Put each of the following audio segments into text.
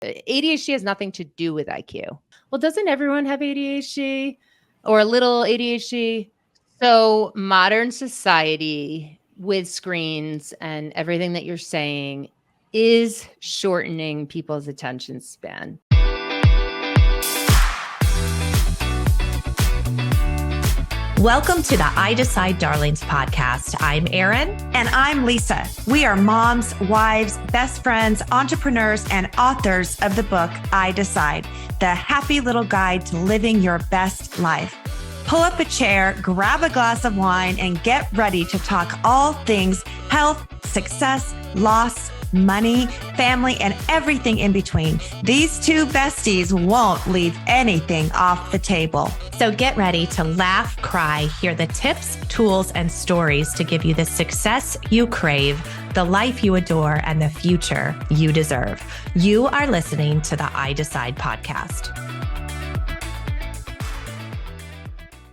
ADHD has nothing to do with IQ. Well, doesn't everyone have ADHD or a little ADHD? So modern society with screens and everything that you're saying is shortening people's attention span. Welcome to the I Decide Darlings podcast. I'm Erin. And I'm Lisa. We are moms, wives, best friends, entrepreneurs, and authors of the book, I Decide, the happy little guide to living your best life. Pull up a chair, grab a glass of wine, and get ready to talk all things health, success, loss, money, family, and everything in between. These two besties won't leave anything off the table. So get ready to laugh, cry, hear the tips, tools, and stories to give you the success you crave, the life you adore, and the future you deserve. You are listening to the I Decide podcast.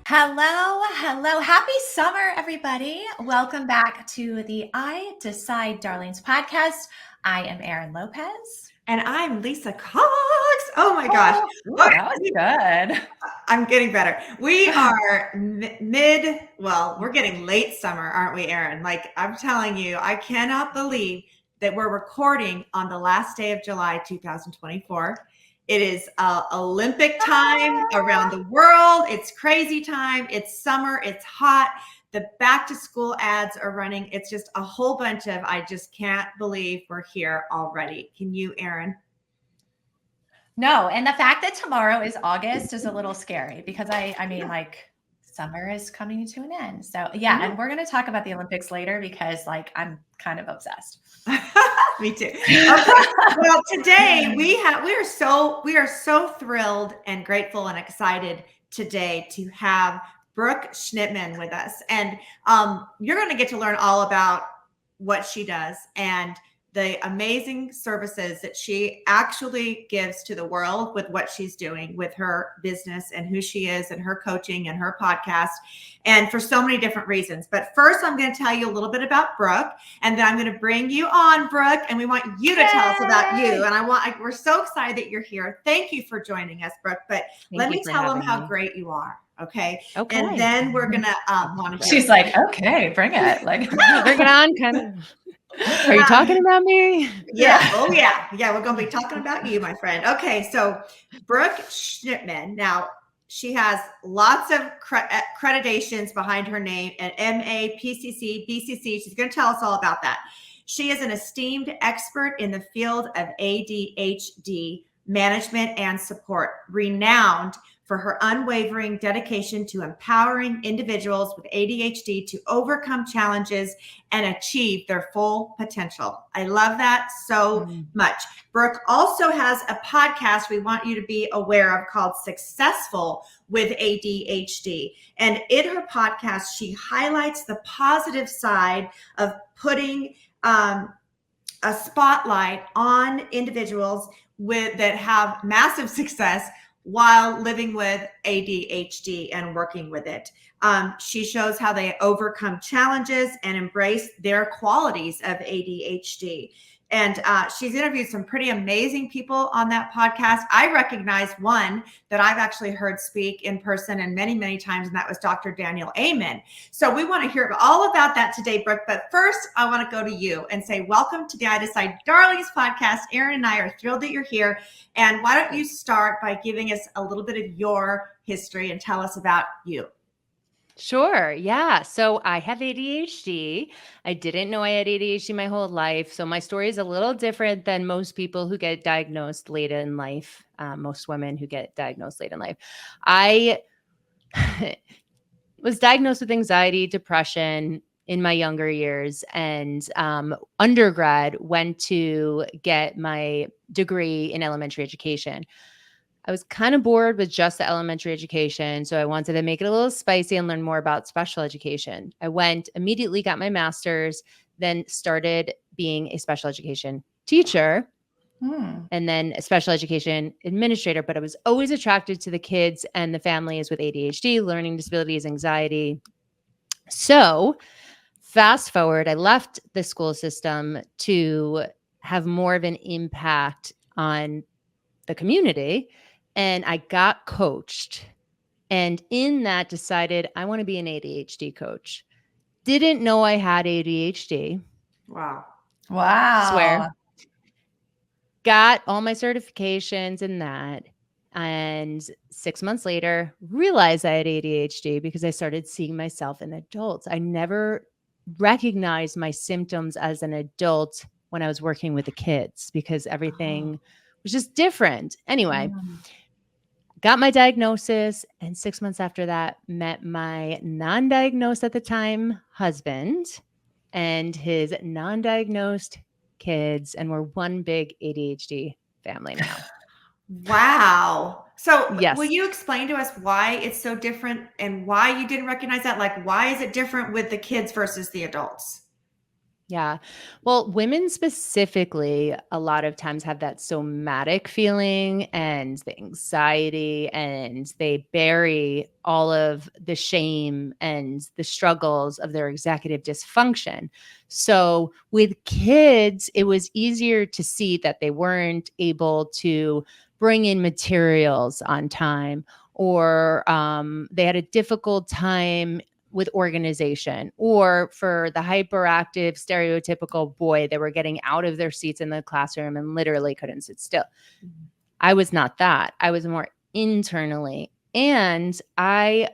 Hello. Happy summer, everybody. Welcome back to the I Decide Darlings podcast. I am Erin Lopez. And I'm Lisa Cox. Oh my gosh. That was good. I'm getting better. We are we're getting late summer, aren't we, Erin? Like, I'm telling you, I cannot believe that we're recording on the last day of July, 2024. It is Olympic time around the world. It's crazy time. It's summer. It's hot. The back to school ads are running. It's just a whole bunch of, I just can't believe we're here already. Can you, Erin? No. And the fact that tomorrow is August is a little scary because I mean, summer is coming to an end. So yeah. And we're going to talk about the Olympics later because I'm kind of obsessed. Me too. Okay. Well, today we are so thrilled and grateful and excited today to have Brooke Schnittman with us. And you're going to get to learn all about what she does and the amazing services that she actually gives to the world with what she's doing with her business and who she is and her coaching and her podcast, and for so many different reasons. But first, I'm going to tell you a little bit about Brooke, and then I'm going to bring you on, Brooke, and we want you to tell us about you. And we're so excited that you're here. Thank you for joining us, Brooke. But let me tell them how great you are. Okay. And then we're going to want to. She's like, okay, bring it. Bring it on. Kind of. Are you talking about me? Yeah. Oh, yeah. Yeah. We're going to be talking about you, my friend. Okay. So Brooke Schnittman. Now, she has lots of accreditations behind her name, an MA, PCC, BCC. She's going to tell us all about that. She is an esteemed expert in the field of ADHD management and support, renowned for her unwavering dedication to empowering individuals with ADHD to overcome challenges and achieve their full potential. I love that so much. Brooke also has a podcast we want you to be aware of called Successful with ADHD. And in her podcast, she highlights the positive side of putting a spotlight on individuals that have massive success while living with ADHD and working with it. She shows how they overcome challenges and embrace their qualities of ADHD. And she's interviewed some pretty amazing people on that podcast. I recognize one that I've actually heard speak in person and many, many times, and that was Dr. Daniel Amen. So we want to hear all about that today, Brooke. But first, I want to go to you and say, welcome to the I Decide Darlings podcast. Erin and I are thrilled that you're here. And why don't you start by giving us a little bit of your history and tell us about you? Sure. Yeah. So I have ADHD. I didn't know I had ADHD my whole life. So my story is a little different than most people who get diagnosed late in life, most women who get diagnosed late in life. I was diagnosed with anxiety, depression in my younger years, and undergrad went to get my degree in elementary education. I was kind of bored with just the elementary education, so I wanted to make it a little spicy and learn more about special education. I went, immediately got my master's, then started being a special education teacher, and then a special education administrator. But I was always attracted to the kids and the families with ADHD, learning disabilities, anxiety. So fast forward, I left the school system to have more of an impact on the community, and I got coached. And in that decided I want to be an ADHD coach. Didn't know I had ADHD. Wow. Swear. Wow. Got all my certifications in that. And 6 months later, realized I had ADHD because I started seeing myself in adults. I never recognized my symptoms as an adult when I was working with the kids because everything was just different. Anyway, got my diagnosis, and 6 months after that, met my non-diagnosed at the time husband and his non-diagnosed kids, and we're one big ADHD family now. Wow. So Yes. will you explain to us why it's so different and why you didn't recognize that? Like, why is it different with the kids versus the adults? Yeah. Well, women specifically, a lot of times have that somatic feeling and the anxiety, and they bury all of the shame and the struggles of their executive dysfunction. So with kids, it was easier to see that they weren't able to bring in materials on time, or they had a difficult time with organization, or for the hyperactive stereotypical boy, they were getting out of their seats in the classroom and literally couldn't sit still. I was not that. I was more internally. And I,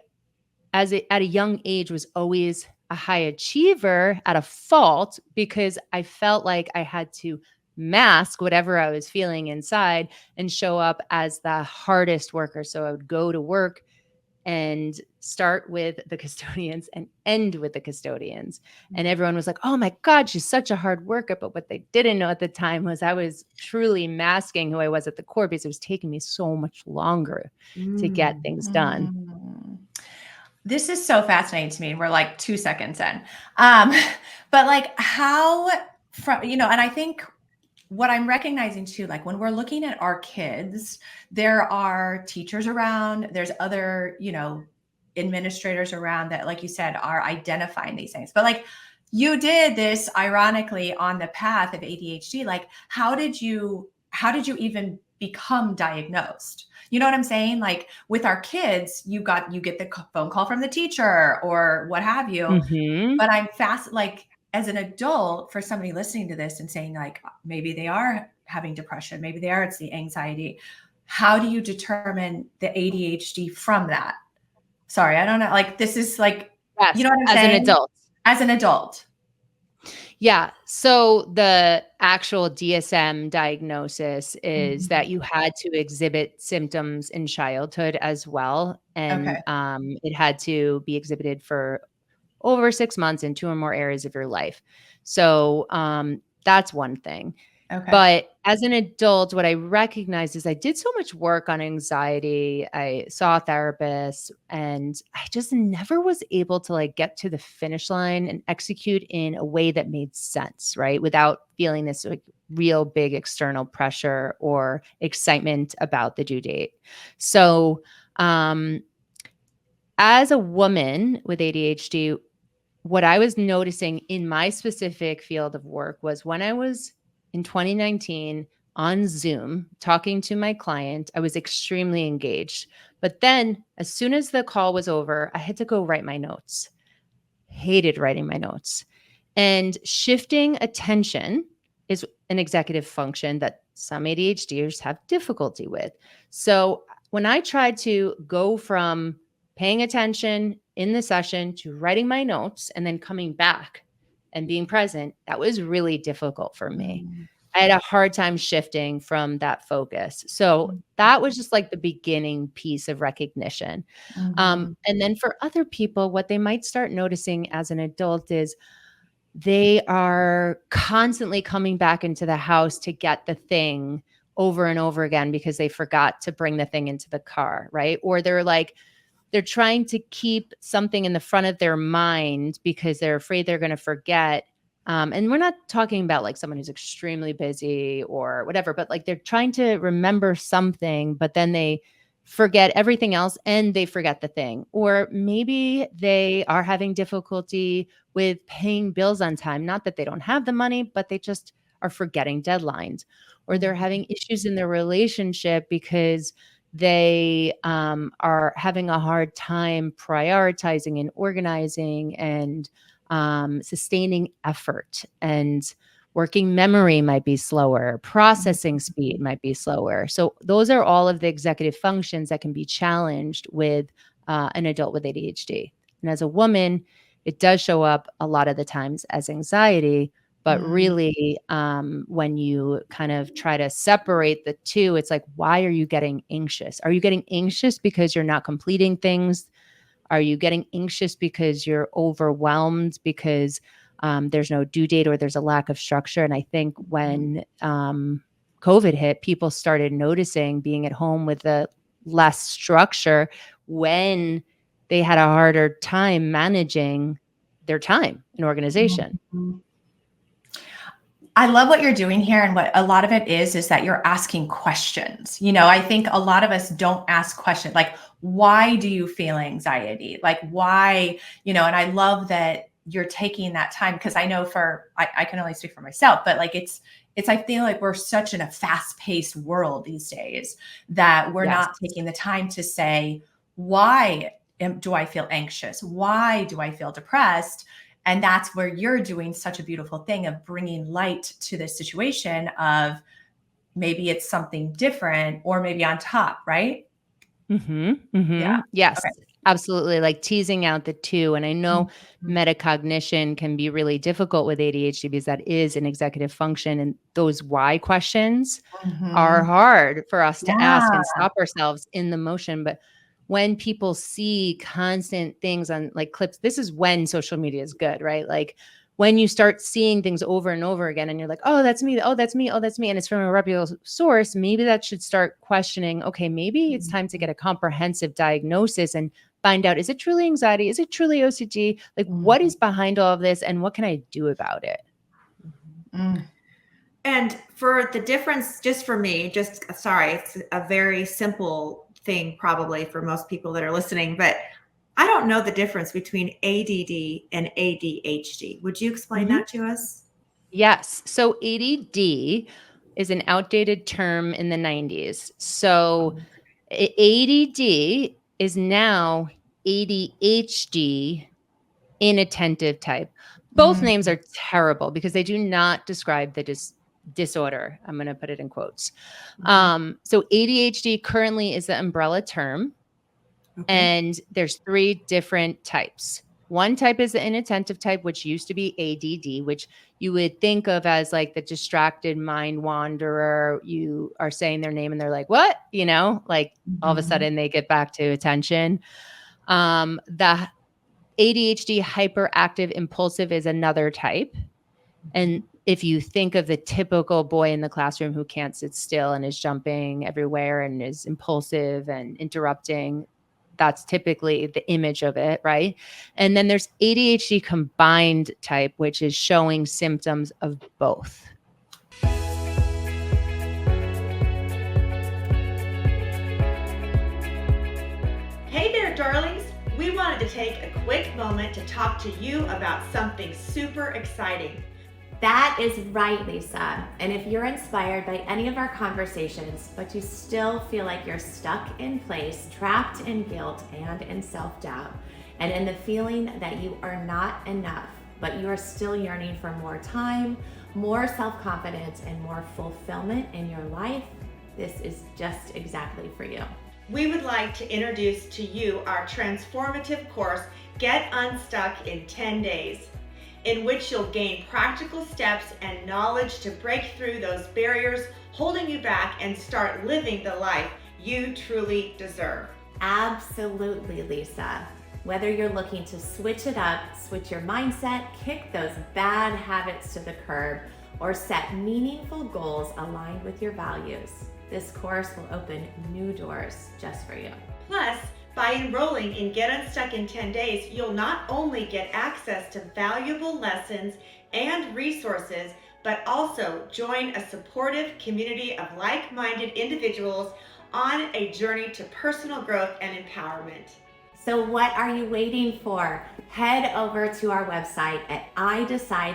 at a young age, was always a high achiever at a fault because I felt like I had to mask whatever I was feeling inside and show up as the hardest worker. So I would go to work and start with the custodians and end with the custodians. And everyone was like, oh my God, she's such a hard worker. But what they didn't know at the time was I was truly masking who I was at the core because it was taking me so much longer to get things done. This is so fascinating to me. We're like 2 seconds in. But like how and I think what I'm recognizing too, like when we're looking at our kids, there are teachers around, there's other, administrators around that, like you said, are identifying these things. But like you did this ironically on the path of ADHD. Like, how did you even become diagnosed? You know what I'm saying? Like with our kids, you get the phone call from the teacher or what have you. Mm-hmm. But I'm like, as an adult, for somebody listening to this and saying like, maybe they are having depression, maybe it's the anxiety. How do you determine the ADHD from that? Sorry, I don't know. Like, this is like, yes, you know what I'm saying? As an adult. Yeah. So the actual DSM diagnosis is that you had to exhibit symptoms in childhood as well. And it had to be exhibited for over 6 months in 2 or more areas of your life. So that's one thing. Okay. But as an adult, what I recognize is I did so much work on anxiety. I saw a therapist, and I just never was able to like get to the finish line and execute in a way that made sense, right? Without feeling this like real big external pressure or excitement about the due date. So as a woman with ADHD, what I was noticing in my specific field of work was when I was in 2019 on Zoom talking to my client, I was extremely engaged. But then as soon as the call was over, I had to go write my notes. Hated writing my notes. And shifting attention is an executive function that some ADHDers have difficulty with. So when I tried to go from paying attention in the session to writing my notes and then coming back and being present, that was really difficult for me. I had a hard time shifting from that focus. So that was just like the beginning piece of recognition. And then for other people, what they might start noticing as an adult is they are constantly coming back into the house to get the thing over and over again because they forgot to bring the thing into the car, right? Or they're trying to keep something in the front of their mind because they're afraid they're going to forget. And we're not talking about like someone who's extremely busy or whatever, but like they're trying to remember something, but then they forget everything else and they forget the thing. Or maybe they are having difficulty with paying bills on time. Not that they don't have the money, but they just are forgetting deadlines, or they're having issues in their relationship because they are having a hard time prioritizing and organizing and sustaining effort, and working memory might be slower, processing speed might be slower. So those are all of the executive functions that can be challenged with an adult with ADHD. And as a woman, it does show up a lot of the times as anxiety, but really, when you kind of try to separate the two, it's like, why are you getting anxious? Are you getting anxious because you're not completing things? Are you getting anxious because you're overwhelmed because there's no due date or there's a lack of structure? And I think when COVID hit, people started noticing being at home with the less structure when they had a harder time managing their time and organization. I love what you're doing here. And what a lot of it is that you're asking questions. You know, I think a lot of us don't ask questions like, why do you feel anxiety? Like, why, you know, and I love that you're taking that time, because I know I can only speak for myself, but like it's, I feel like we're such in a fast paced world these days that we're not taking the time to say, why do I feel anxious? Why do I feel depressed? And that's where you're doing such a beautiful thing of bringing light to this situation of maybe it's something different or maybe on top, right? Yeah. Yes, Okay. absolutely. Like teasing out the two. And I know metacognition can be really difficult with ADHD because that is an executive function. And those why questions are hard for us to ask and stop ourselves in the motion. But when people see constant things on like clips, this is when social media is good, right? Like when you start seeing things over and over again and you're like, oh, that's me. Oh, that's me. Oh, that's me. And it's from a reputable source. Maybe that should start questioning, okay, maybe it's time to get a comprehensive diagnosis and find out, is it truly anxiety? Is it truly OCD? Like what is behind all of this and what can I do about it? And for the difference, just for me, it's a very simple thing probably for most people that are listening, but I don't know the difference between ADD and ADHD. Would you explain that to us? Yes. So ADD is an outdated term in the 90s. So ADD is now ADHD, inattentive type. Both names are terrible because they do not describe the disorder. I'm going to put it in quotes. So ADHD currently is the umbrella term. And there's 3 different types. One type is the inattentive type, which used to be ADD, which you would think of as like the distracted mind wanderer. You are saying their name and they're like, what? You know, like all of a sudden they get back to attention. The ADHD hyperactive impulsive is another type. And if you think of the typical boy in the classroom who can't sit still and is jumping everywhere and is impulsive and interrupting, that's typically the image of it, right? And then there's ADHD combined type, which is showing symptoms of both. Hey there, darlings. We wanted to take a quick moment to talk to you about something super exciting. That is right, Lisa. And if you're inspired by any of our conversations, but you still feel like you're stuck in place, trapped in guilt and in self-doubt, and in the feeling that you are not enough, but you are still yearning for more time, more self-confidence, and more fulfillment in your life, this is just exactly for you. We would like to introduce to you our transformative course, Get Unstuck in 10 Days. In which you'll gain practical steps and knowledge to break through those barriers holding you back and start living the life you truly deserve. Absolutely, Lisa. Whether you're looking to switch it up, switch your mindset, kick those bad habits to the curb, or set meaningful goals aligned with your values, this course will open new doors just for you. Plus, by enrolling in Get Unstuck in 10 Days, you'll not only get access to valuable lessons and resources, but also join a supportive community of like-minded individuals on a journey to personal growth and empowerment. So what are you waiting for? Head over to our website at idecide.io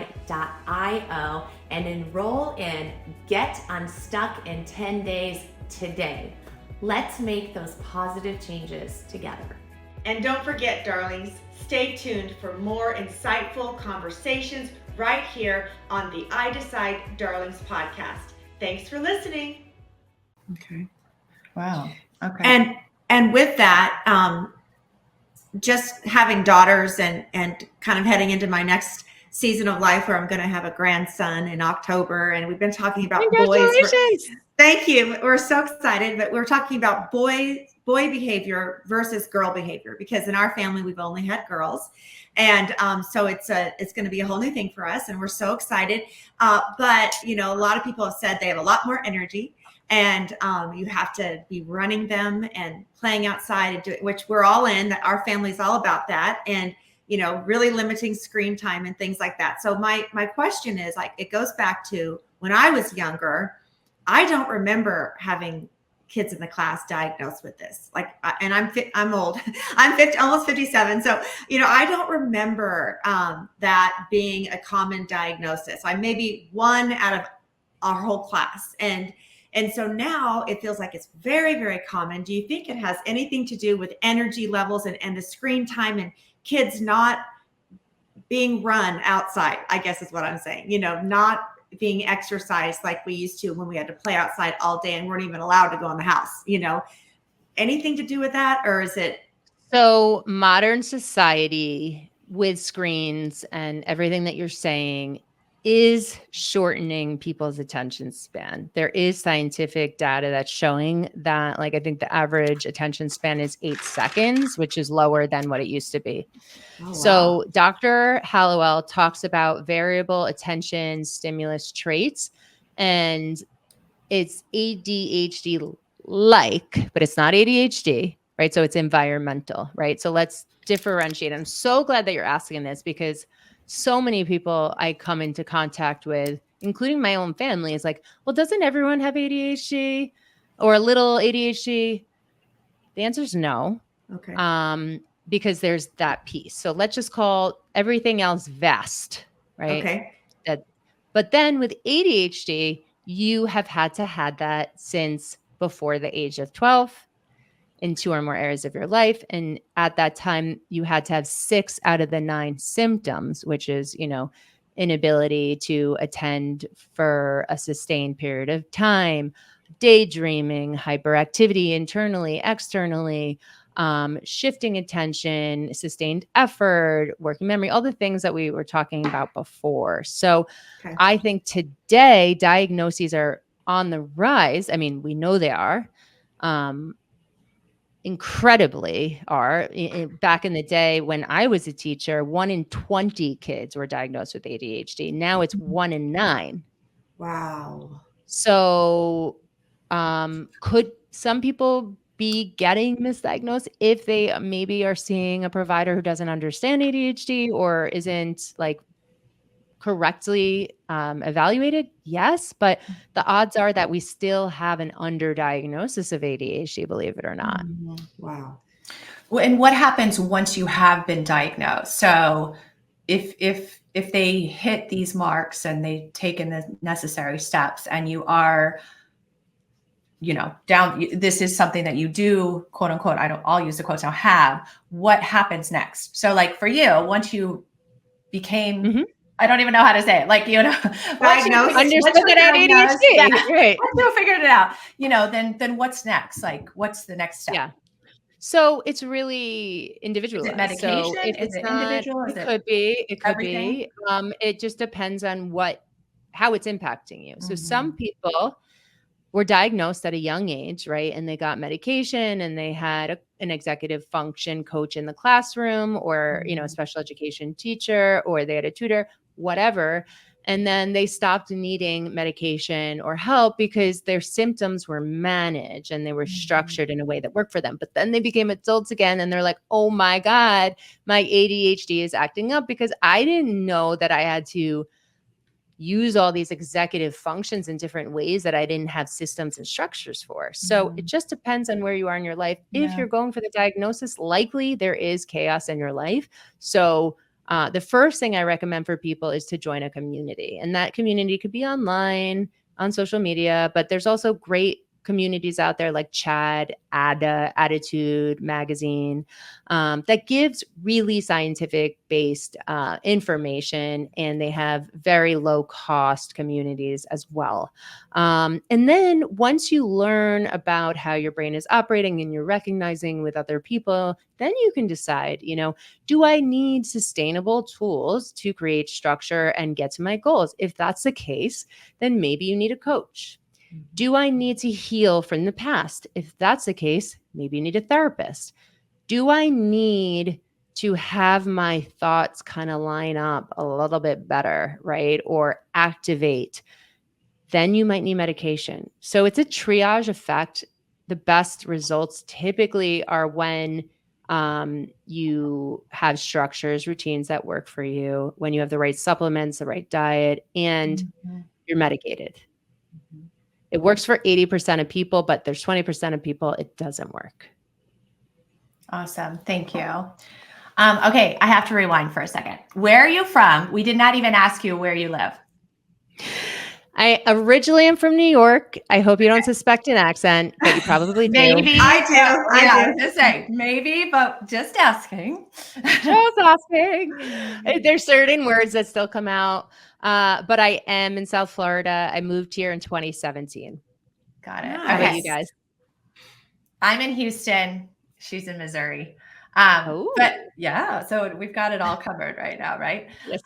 and enroll in Get Unstuck in 10 Days today. Let's make those positive changes together. And don't forget, darlings, stay tuned for more insightful conversations right here on the I Decide Darlings podcast. Thanks for listening. Okay. Wow. Okay. And with that, just having daughters and kind of heading into my next season of life where I'm going to have a grandson in October. And we've been talking about boys. Thank you. We're so excited, but we're talking about boy behavior versus girl behavior, because in our family, we've only had girls. And so it's going to be a whole new thing for us. And we're so excited. But, a lot of people have said they have a lot more energy. And you have to be running them and playing outside, and which we're all in. That our family's all about that, and really limiting screen time and things like that. So my question is, like, it goes back to when I was younger. I don't remember having kids in the class diagnosed with this. Like, and I'm old. I'm 50, almost 57. So I don't remember that being a common diagnosis. I maybe one out of our whole class, and so now it feels like it's very, very common. Do you think it has anything to do with energy levels and the screen time and kids not being run outside, I guess is what I'm saying, not being exercised like we used to when we had to play outside all day and weren't even allowed to go in the house, anything to do with that? Or is it? So modern society with screens and everything that you're saying is shortening people's attention span. There is scientific data that's showing that, like, I think the average attention span is 8 seconds, which is lower than what it used to be. Oh, wow. So Dr. Hallowell talks about variable attention stimulus traits, and it's ADHD-like, but it's not ADHD, right? So it's environmental, right? So let's differentiate. I'm so glad that you're asking this, because so many people I come into contact with, including my own family, is like, well, doesn't everyone have ADHD or a little ADHD? The answer is no. Okay. Because there's that piece. So let's just call everything else vast, right? Okay. But then with ADHD, you have had to have that since before the age of 12 in 2 or more areas of your life. And at that time, you had to have 6 out of the 9 symptoms, which is, inability to attend for a sustained period of time, daydreaming, hyperactivity internally, externally, shifting attention, sustained effort, working memory, all the things that we were talking about before. So okay. I think today diagnoses are on the rise. I mean, we know they are. Incredibly are. Back in the day when I was a teacher, 1 in 20 kids were diagnosed with ADHD. Now it's 1 in 9. Wow. So could some people be getting misdiagnosed if they maybe are seeing a provider who doesn't understand ADHD or isn't like correctly evaluated? Yes, but the odds are that we still have an underdiagnosis of ADHD, believe it or not. Mm-hmm. Wow. Well, and what happens once you have been diagnosed? So if they hit these marks and they've taken the necessary steps and you are, down, this is something that you do, quote unquote, I'll use the quotes now, have, what happens next? So like for you, once you became, I don't even know how to say it. Like, diagnosed, understood that ADHD. Yeah, right. Once you figured it out, then what's next? Like, what's the next step? Yeah. So it's really individualized. Is it medication? So if is it's it not, individual? It could be. It could everything? be. It just depends on how it's impacting you. So some people were diagnosed at a young age, right? And they got medication and they had an executive function coach in the classroom or, a special education teacher, or they had a tutor, whatever. And then they stopped needing medication or help because their symptoms were managed and they were structured in a way that worked for them. But then they became adults again and they're like, oh my God, my ADHD is acting up because I didn't know that I had to use all these executive functions in different ways that I didn't have systems and structures for. So it just depends on where you are in your life. If you're going for the diagnosis, likely there is chaos in your life. So the first thing I recommend for people is to join a community. And that community could be online, on social media, but there's also great communities out there like Chad, Attitude Magazine, that gives really scientific based information, and they have very low cost communities as well. And then once you learn about how your brain is operating and you're recognizing with other people, then you can decide, do I need sustainable tools to create structure and get to my goals? If that's the case, then maybe you need a coach. Do I need to heal from the past? If that's the case, maybe you need a therapist. Do I need to have my thoughts kind of line up a little bit better, right? Or activate? Then you might need medication. So it's a triage effect. The best results typically are when you have structures, routines that work for you, when you have the right supplements, the right diet, and you're medicated. It works for 80% of people, but there's 20% of people it doesn't work. Awesome. Thank you. Okay, I have to rewind for a second. Where are you from? We did not even ask you where you live. I originally am from New York. I hope you don't suspect an accent, but you probably do. Maybe. I do. I was just saying, maybe, but just asking. Just asking. There's certain words that still come out. But I am in South Florida. I moved here in 2017. Got it. How about you guys? I'm in Houston. She's in Missouri. But yeah, so we've got it all covered right now, right? Yes,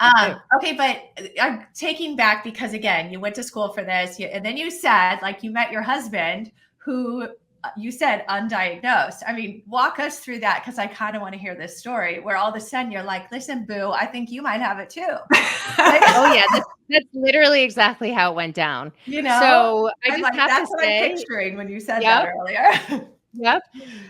okay, but I'm taking back because again, you went to school for this, and then you said like you met your husband who you said undiagnosed. I mean, walk us through that because I kind of want to hear this story where all of a sudden you're like, listen, boo, I think you might have it too. Oh yeah, that's literally exactly how it went down. So I just have that's to what say, I'm picturing when you said that earlier. Yep.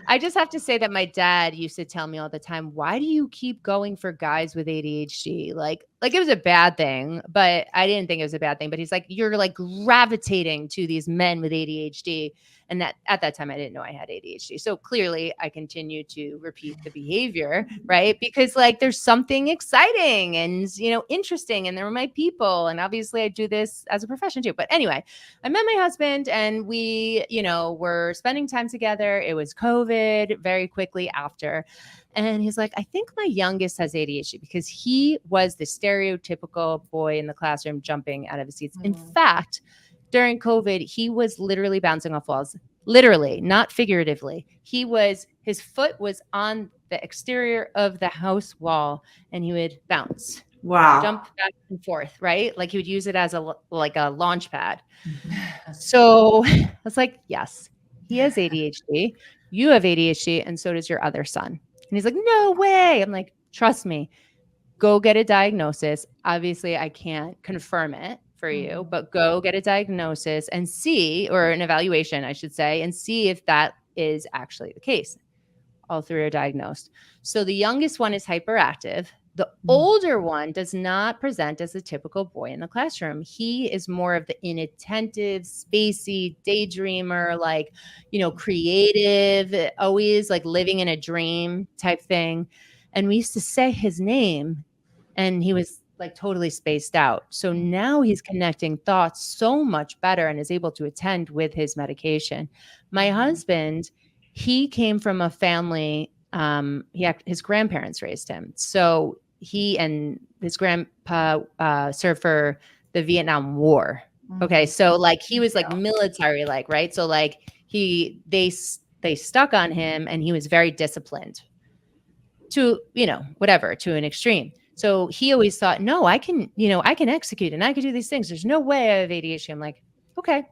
I just have to say that my dad used to tell me all the time, why do you keep going for guys with ADHD? Like it was a bad thing, but I didn't think it was a bad thing. But he's like, you're like gravitating to these men with ADHD. And that at that time, I didn't know I had ADHD. So clearly I continue to repeat the behavior, right? Because like there's something exciting and, interesting, and they're my people. And obviously I do this as a profession too. But anyway, I met my husband and we, were spending time together. It was COVID very quickly after. And he's like, I think my youngest has ADHD because he was the stereotypical boy in the classroom jumping out of his seats. In fact, during COVID, he was literally bouncing off walls, literally, not figuratively. His foot was on the exterior of the house wall and he would bounce. Wow. Jump back and forth, right? Like he would use it as a launch pad. So I was like, yes, he has ADHD. You have ADHD, and so does your other son. And he's like, no way. I'm like, trust me, go get a diagnosis. Obviously, I can't confirm it for you, but go get a diagnosis and see, or an evaluation, I should say, and see if that is actually the case. All three are diagnosed. So the youngest one is hyperactive. The older one does not present as a typical boy in the classroom. He is more of the inattentive, spacey, daydreamer, creative, always like living in a dream type thing. And we used to say his name and he was like totally spaced out. So now he's connecting thoughts so much better and is able to attend with his medication. My husband, he came from a family, his grandparents raised him. So he and his grandpa served for the Vietnam War. Okay. So like he was like military, right? So like they stuck on him and he was very disciplined to, to an extreme. So he always thought, no, I can execute and I can do these things. There's no way I have ADHD. I'm like, okay,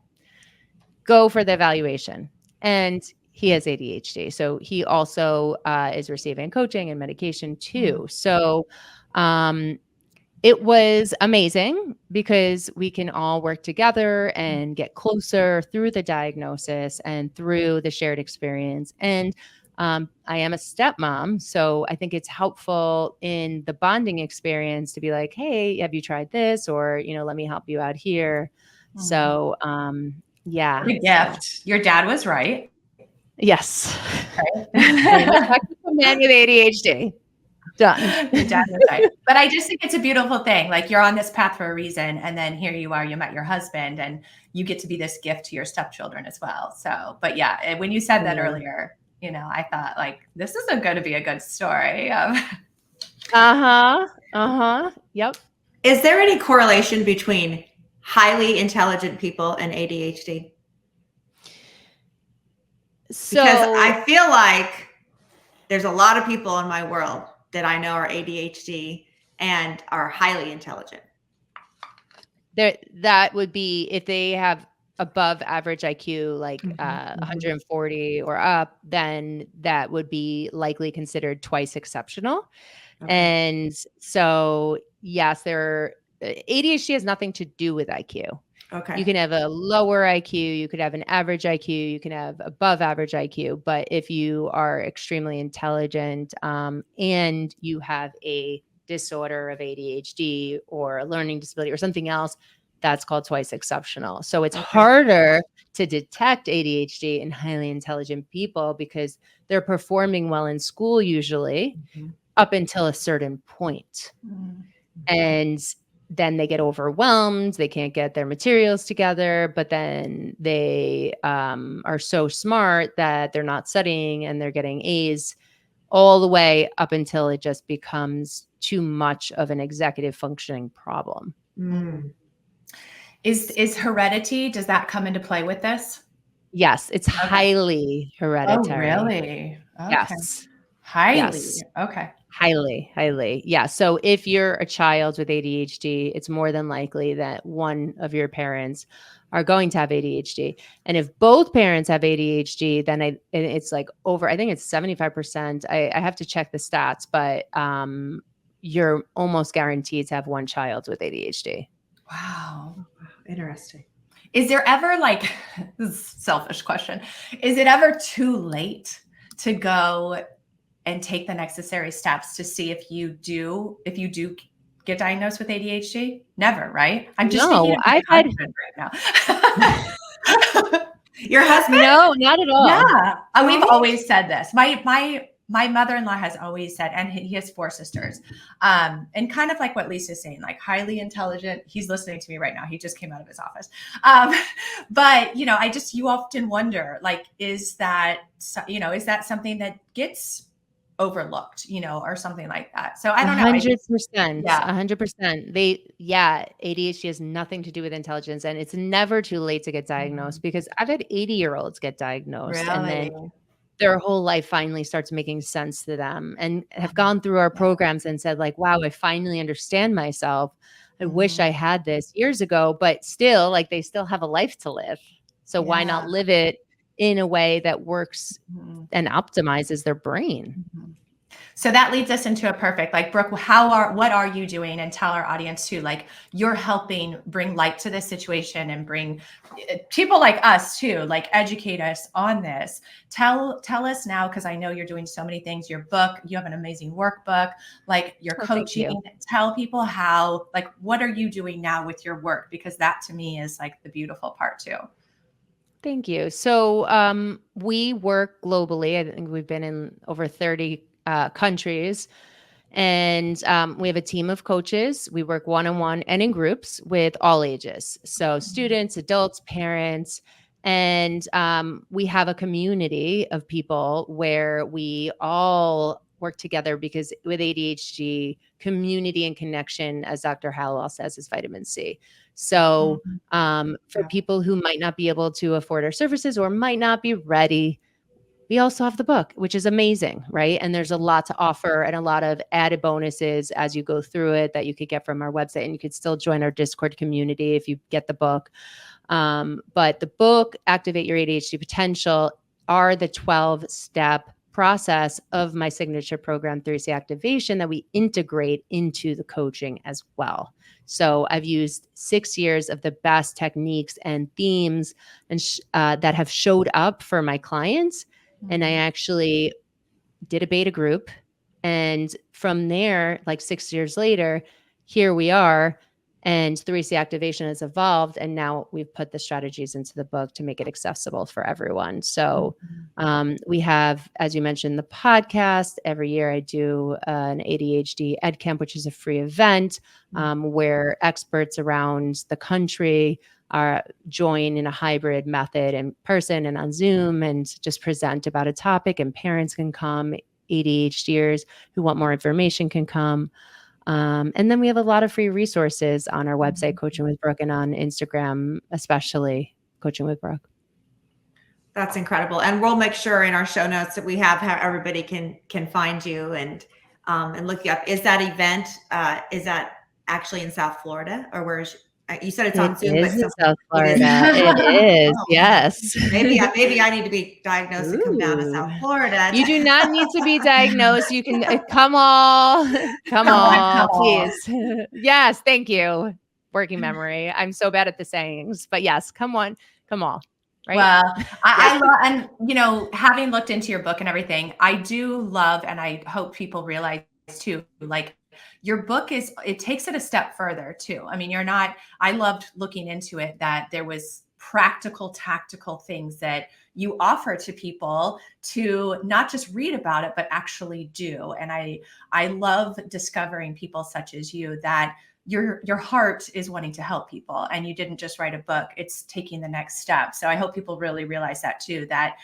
go for the evaluation. And he has ADHD. So he also is receiving coaching and medication too. So it was amazing because we can all work together and get closer through the diagnosis and through the shared experience. And I am a stepmom, so I think it's helpful in the bonding experience to be like, hey, have you tried this? Or, let me help you out here. So, yeah. What a gift. Your dad was right. Yes. Okay. I am a technical man with ADHD. Done. Your dad was right. But I just think it's a beautiful thing. Like, you're on this path for a reason. And then here you are, you met your husband, and you get to be this gift to your stepchildren as well. So, but yeah, when you said that earlier, I thought, like, this is going to be a good story. Yep. Is there any correlation between highly intelligent people and ADHD? So, because I feel like there's a lot of people in my world that I know are ADHD and are highly intelligent. That would be if they have above average IQ, like 140 or up, then that would be likely considered twice exceptional. Okay. And so, yes, ADHD has nothing to do with IQ. Okay. You can have a lower IQ, you could have an average IQ, you can have above average IQ, but if you are extremely intelligent and you have a disorder of ADHD or a learning disability or something else, that's called twice exceptional. So it's harder to detect ADHD in highly intelligent people because they're performing well in school usually up until a certain point. And then they get overwhelmed. They can't get their materials together, but then they are so smart that they're not studying and they're getting A's all the way up until it just becomes too much of an executive functioning problem. Is heredity, does that come into play with this? Yes, it's highly hereditary. Oh, really? Okay. Yes. Highly. Yes. Okay. Highly. Yeah. So if you're a child with ADHD, it's more than likely that one of your parents are going to have ADHD. And if both parents have ADHD, then it's like I think it's 75%. I have to check the stats, but you're almost guaranteed to have one child with ADHD. Wow. Interesting. Is there ever, like, this is a selfish question, is it ever too late to go and take the necessary steps to see if you do get diagnosed with ADHD? Never, right? I'm just thinking I've had right now. Your husband? No, not at all. Yeah, we've always said this. My mother-in-law has always said, and he has 4 sisters, and kind of like what Lisa's saying, like highly intelligent. He's listening to me right now. He just came out of his office. But you often wonder, like, is that something that gets overlooked, or something like that. So I don't know. 100%. Yeah. 100%. ADHD has nothing to do with intelligence, and it's never too late to get diagnosed because I've had 80-year-olds get diagnosed and then their whole life finally starts making sense to them and have gone through our programs and said, like, wow, I finally understand myself. I wish I had this years ago, but still, like, they still have a life to live. So why not live it in a way that works and optimizes their brain? So that leads us into a perfect, like, Brooke, what are you doing? And tell our audience too, like, you're helping bring light to this situation and bring people like us too, like, educate us on this. Tell us now, because I know you're doing so many things, your book, you have an amazing workbook, like your coaching. Tell people how, like, what are you doing now with your work? Because that to me is like the beautiful part too. Thank you. So we work globally. I think we've been in over 30 countries. And we have a team of coaches. We work one-on-one and in groups with all ages. So students, adults, parents, and we have a community of people where we all work together because with ADHD, community and connection, as Dr. Hallowell says, is vitamin C. So for people who might not be able to afford our services or might not be ready, we also have the book, which is amazing, right? And there's a lot to offer and a lot of added bonuses as you go through it that you could get from our website. And you could still join our Discord community if you get the book. But the book, Activate Your ADHD Potential, are the 12-step process of my signature program, 3C Activation, that we integrate into the coaching as well. So I've used 6 years of the best techniques and themes and that have showed up for my clients. And I actually did a beta group. And from there, like 6 years later, here we are. And 3C activation has evolved. And now we've put the strategies into the book to make it accessible for everyone. So we have, as you mentioned, the podcast. Every year I do an ADHD Ed Camp, which is a free event where experts around the country join in a hybrid method in person and on Zoom and just present about a topic, and parents can come. ADHDers who want more information can come. And then we have a lot of free resources on our website, Coaching with Brooke, and on Instagram, especially Coaching with Brooke. That's incredible. And we'll make sure in our show notes that we have how everybody can find you and look you up. Is that event, is that actually in South Florida, or where is you said it's on Zoom? It is in South Florida. It is, yes. Maybe I need to be diagnosed to come down to South Florida. You do not need to be diagnosed. You can come all, please. Yes, thank you. Working memory. I'm so bad at the sayings, but yes, come all. Right. Well, I love, and you know, having looked into your book and everything, I do love, and I hope people realize too, like your book it takes it a step further too. I mean, I loved looking into it, that there was practical, tactical things that you offer to people to not just read about it, but actually do. And I love discovering people such as you, that your heart is wanting to help people, and you didn't just write a book, it's taking the next step. So I hope people really realize that too, that,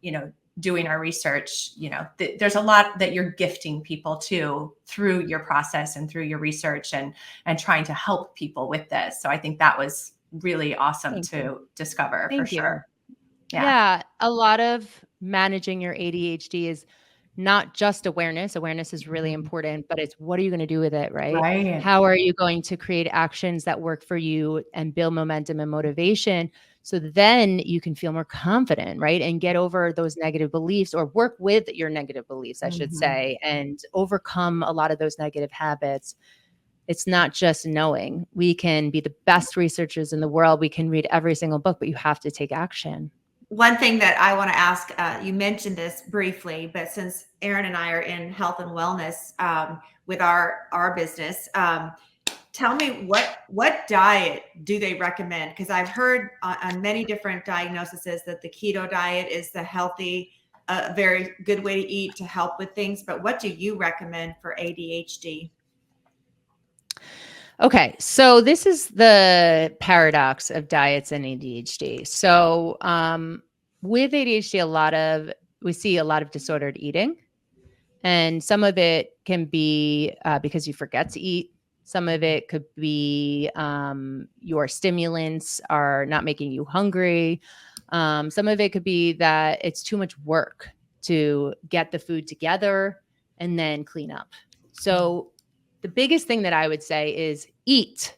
you know, doing our research, you know, there's a lot that you're gifting people too through your process and through your research and trying to help people with this. So I think that was really awesome to discover. Thank for you. Sure. Yeah. A lot of managing your ADHD is not just awareness. Awareness is really important, but it's what are you going to do with it, right? Right. How are you going to create actions that work for you and build momentum and motivation, so then you can feel more confident, right? And get over those negative beliefs, or work with your negative beliefs, I should say, and overcome a lot of those negative habits. It's not just knowing. We can be the best researchers in the world. We can read every single book, but you have to take action. One thing that I want to ask, you mentioned this briefly, but since Erin and I are in health and wellness with our business, tell me what diet do they recommend? Because I've heard on many different diagnoses that the keto diet is the healthy, very good way to eat to help with things. But what do you recommend for ADHD? Okay, so this is the paradox of diets and ADHD. So with ADHD, we see a lot of disordered eating, and some of it can be because you forget to eat. Some of it could be your stimulants are not making you hungry. Some of it could be that it's too much work to get the food together and then clean up. So the biggest thing that I would say is eat.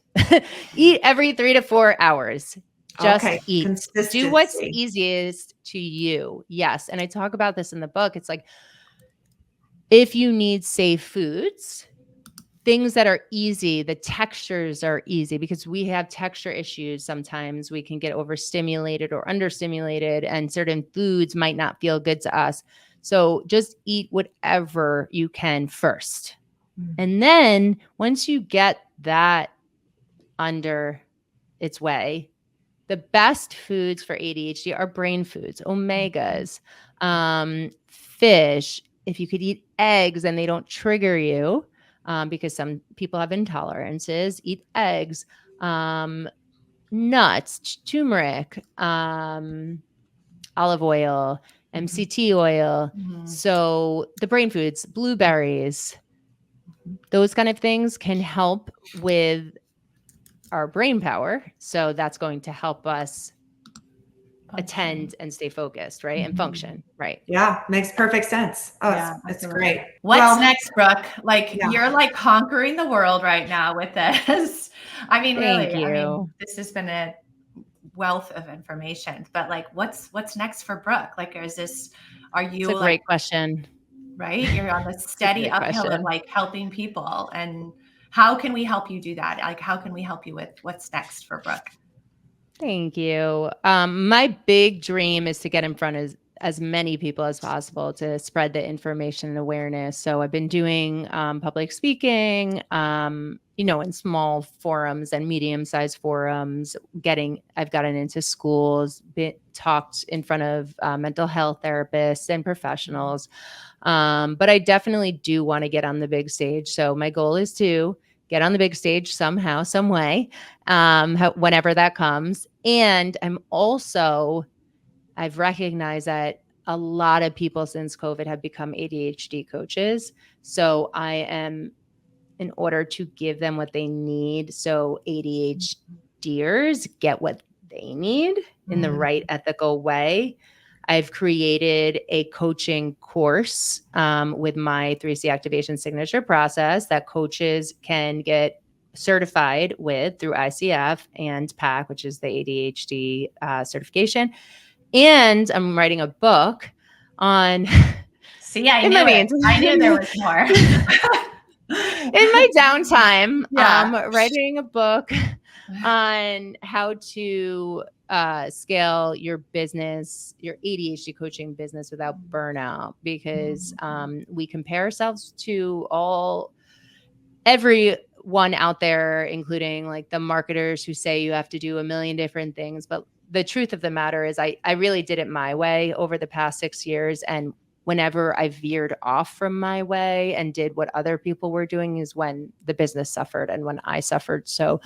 Eat every 3 to 4 hours. Just eat. Do what's easiest to you. Yes. And I talk about this in the book. It's like, if you need safe foods, things that are easy, the textures are easy, because we have texture issues. Sometimes we can get overstimulated or understimulated, and certain foods might not feel good to us. So just eat whatever you can first. And then once you get that under its way, the best foods for ADHD are brain foods, omegas, fish. If you could eat eggs and they don't trigger you, because some people have intolerances, eat eggs, nuts, turmeric, olive oil, MCT oil. So the brain foods, blueberries, those kind of things can help with our brain power. So that's going to help us attend and stay focused, right? And function, right? Yeah, makes perfect sense. Oh, yeah, it's great. What's next, Brooke? Like you're like conquering the world right now with this. I mean, Thank really, you. I mean, this has been a wealth of information, but like, what's next for Brooke? Like, are you it's a great question. Right? You're on the steady uphill of like helping people. And how can we help you do that? Like, how can we help you with what's next for Brooke? Thank you. My big dream is to get in front as many people as possible to spread the information and awareness. So I've been doing public speaking, in small forums and medium-sized forums. I've gotten into schools, talked in front of mental health therapists and professionals. But I definitely do want to get on the big stage. So my goal is to get on the big stage somehow, some way, whenever that comes. And I've recognized that a lot of people since COVID have become ADHD coaches. So in order to give them what they need, so ADHDers get what they need in the right ethical way, I've created a coaching course with my 3C activation signature process that coaches can get certified with through ICF and PAC, which is the ADHD certification. And I'm writing a book on. See, I knew it. I knew there was more. In my downtime, writing a book on how to scale your business, your ADHD coaching business without burnout, because we compare ourselves to everyone out there, including like the marketers who say you have to do a million different things. But the truth of the matter is I really did it my way over the past 6 years. And whenever I veered off from my way and did what other people were doing is when the business suffered and when I suffered. So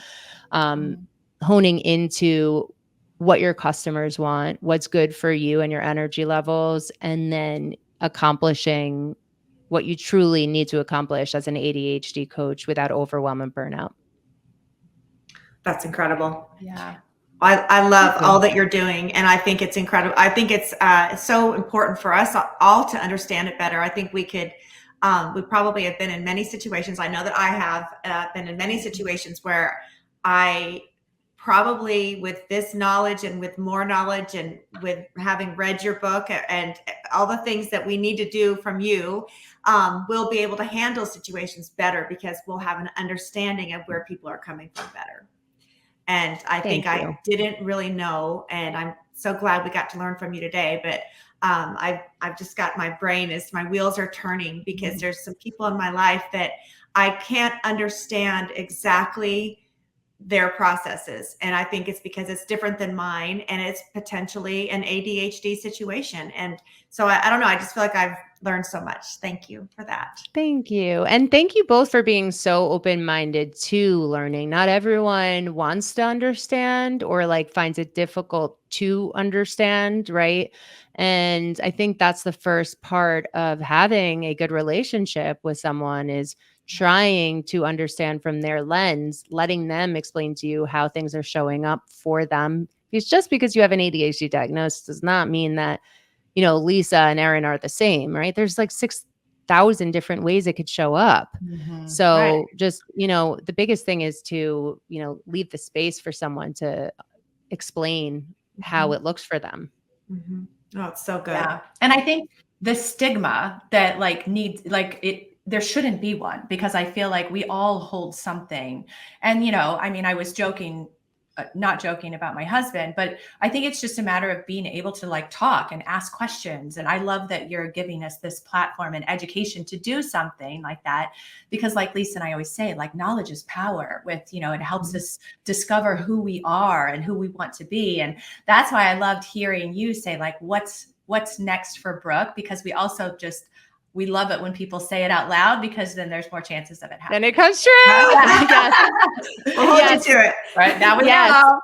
honing into what your customers want, what's good for you and your energy levels, and then accomplishing what you truly need to accomplish as an ADHD coach without overwhelm and burnout. That's incredible. Yeah. I love all that you're doing, and I think it's incredible. I think it's so important for us all to understand it better. I think we probably have been in many situations. I know that I have been in many situations where I probably, with this knowledge and with more knowledge and with having read your book and all the things that we need to do from you, we'll be able to handle situations better because we'll have an understanding of where people are coming from better. And I think I didn't really know, and I'm so glad we got to learn from you today. But I've just got my wheels are turning because there's some people in my life that I can't understand exactly their processes. And I think it's because it's different than mine, and it's potentially an ADHD situation. And so I don't know. I just feel like I've learned so much. Thank you for that. Thank you. And thank you both for being so open-minded to learning. Not everyone wants to understand or like finds it difficult to understand, right? And I think that's the first part of having a good relationship with someone is trying to understand from their lens, letting them explain to you how things are showing up for them. Because just because you have an ADHD diagnosis does not mean that, Lisa and Erin are the same, right? There's like 6,000 different ways it could show up. So just, the biggest thing is to, leave the space for someone to explain how it looks for them. Oh, it's so good. Yeah. And I think the stigma that there shouldn't be one, because I feel like we all hold something. And, I was not joking about my husband, but I think it's just a matter of being able to like talk and ask questions. And I love that you're giving us this platform and education to do something like that, because like Lisa and I always say, like knowledge is power it helps us discover who we are and who we want to be. And that's why I loved hearing you say like, what's next for Brooke, because we love it when people say it out loud, because then there's more chances of it happening. Then it comes true. We'll hold you to it. Right now we know.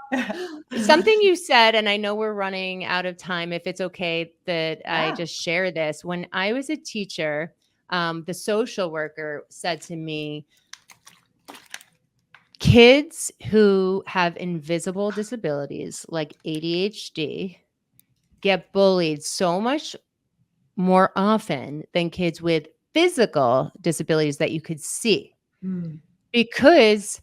Something you said, and I know we're running out of time, if it's okay that I just share this. When I was a teacher, the social worker said to me, kids who have invisible disabilities like ADHD get bullied so much more often than kids with physical disabilities that you could see, because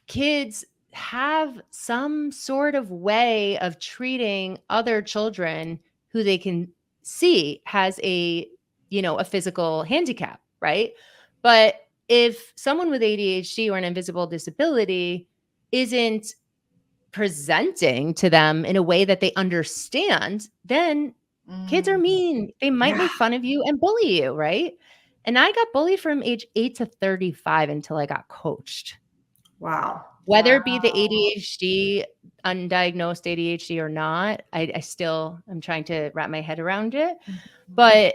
kids have some sort of way of treating other children who they can see has a physical handicap, right? But if someone with ADHD or an invisible disability isn't presenting to them in a way that they understand, then Kids are mean. They might make fun of you and bully you, right? And I got bullied from age 8 to 35 until I got coached. Wow. Whether it be the ADHD, undiagnosed ADHD or not, I'm trying to wrap my head around it. But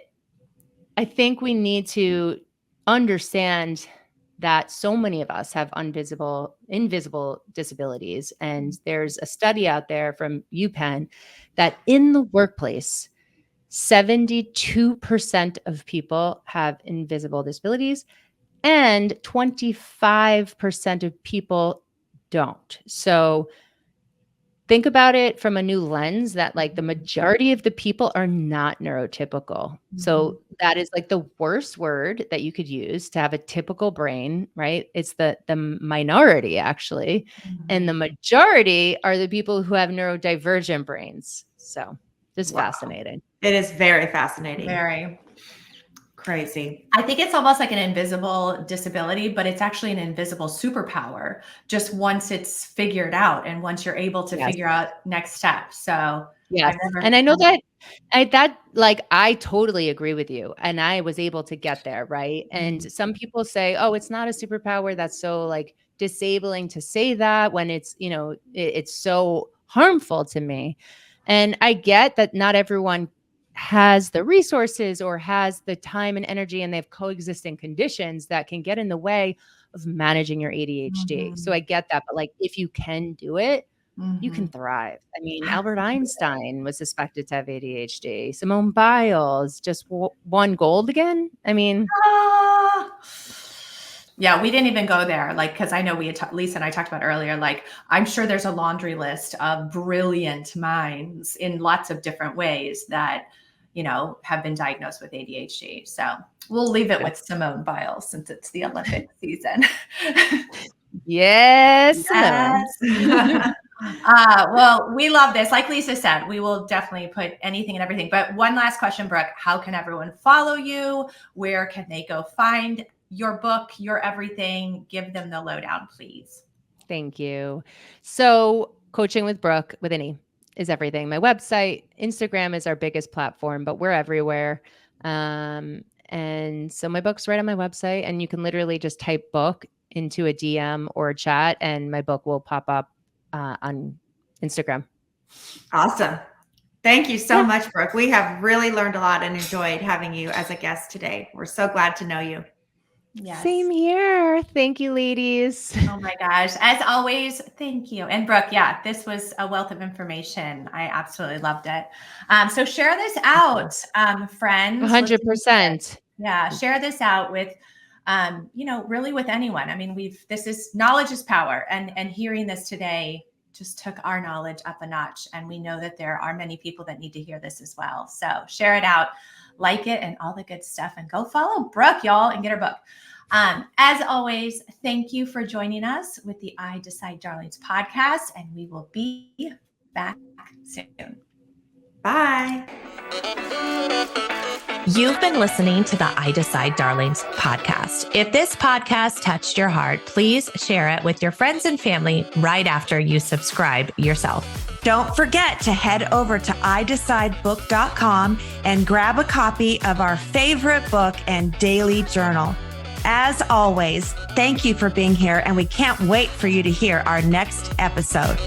I think we need to understand that so many of us have invisible disabilities. And there's a study out there from UPenn that in the workplace, 72% of people have invisible disabilities and 25% of people don't. So think about it from a new lens that like the majority of the people are not neurotypical. So that is like the worst word that you could use to have a typical brain, right? It's the minority actually. And the majority are the people who have neurodivergent brains. So just fascinating. It is very fascinating. Very crazy. I think it's almost like an invisible disability, but it's actually an invisible superpower just once it's figured out and once you're able to figure out next steps. So and I know that I totally agree with you. And I was able to get there. Right. And some people say, oh, it's not a superpower. That's so like disabling to say that when it's, it's so harmful to me. And I get that not everyone has the resources or has the time and energy, and they have coexisting conditions that can get in the way of managing your ADHD. So I get that. But like, if you can do it, you can thrive. I mean, Albert Einstein was suspected to have ADHD. Simone Biles just won gold again. I mean, yeah, we didn't even go there. Like, cause I know Lisa and I talked about earlier, like, I'm sure there's a laundry list of brilliant minds in lots of different ways that, have been diagnosed with ADHD. So we'll leave it with Simone Biles since it's the Olympic season. Yes. Well, we love this. Like Lisa said, we will definitely put anything and everything. But one last question, Brooke, how can everyone follow you? Where can they go find your book, your everything? Give them the lowdown, please. Thank you. So Coaching with Brooke with an E is everything. My website, Instagram is our biggest platform, but we're everywhere. And so my book's right on my website, and you can literally just type book into a DM or a chat and my book will pop up on Instagram. Awesome. Thank you so much, Brooke. We have really learned a lot and enjoyed having you as a guest today. We're so glad to know you. Yes. Same here. Thank you, ladies. Oh my gosh. As always, thank you. And Brooke, this was a wealth of information. I absolutely loved it. So share this out, friends. 100%. Yeah. Share this out with, really with anyone. I mean, knowledge is power, and hearing this today just took our knowledge up a notch. And we know that there are many people that need to hear this as well. So share it out, like it, and all the good stuff, and go follow Brooke, y'all, and get her book. As always, thank you for joining us with the I Decide Darlings podcast, and we will be back soon. Bye. You've been listening to the I Decide Darlings podcast. If this podcast touched your heart, please share it with your friends and family right after you subscribe yourself. Don't forget to head over to iDecideBook.com and grab a copy of our favorite book and daily journal. As always, thank you for being here, and we can't wait for you to hear our next episode.